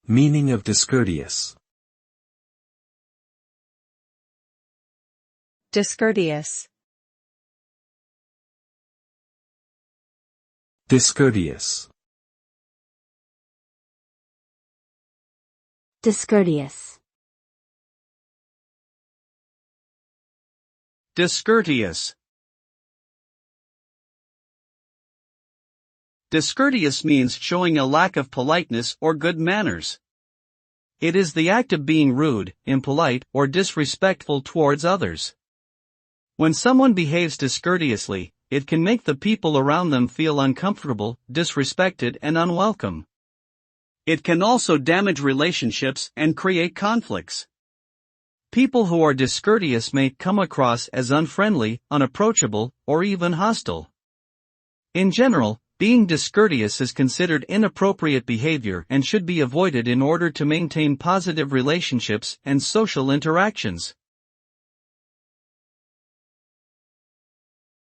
Meaning of discourteous. Discourteous. Discourteous. Discourteous. Discourteous. Discourteous means showing a lack of politeness or good manners. It is the act of being rude, impolite, or disrespectful towards others. When someone behaves discourteously, it can make the people around them feel uncomfortable, disrespected, and unwelcome. It can also damage relationships and create conflicts. People who are discourteous may come across as unfriendly, unapproachable, or even hostile. In general, being discourteous is considered inappropriate behavior and should be avoided in order to maintain positive relationships and social interactions.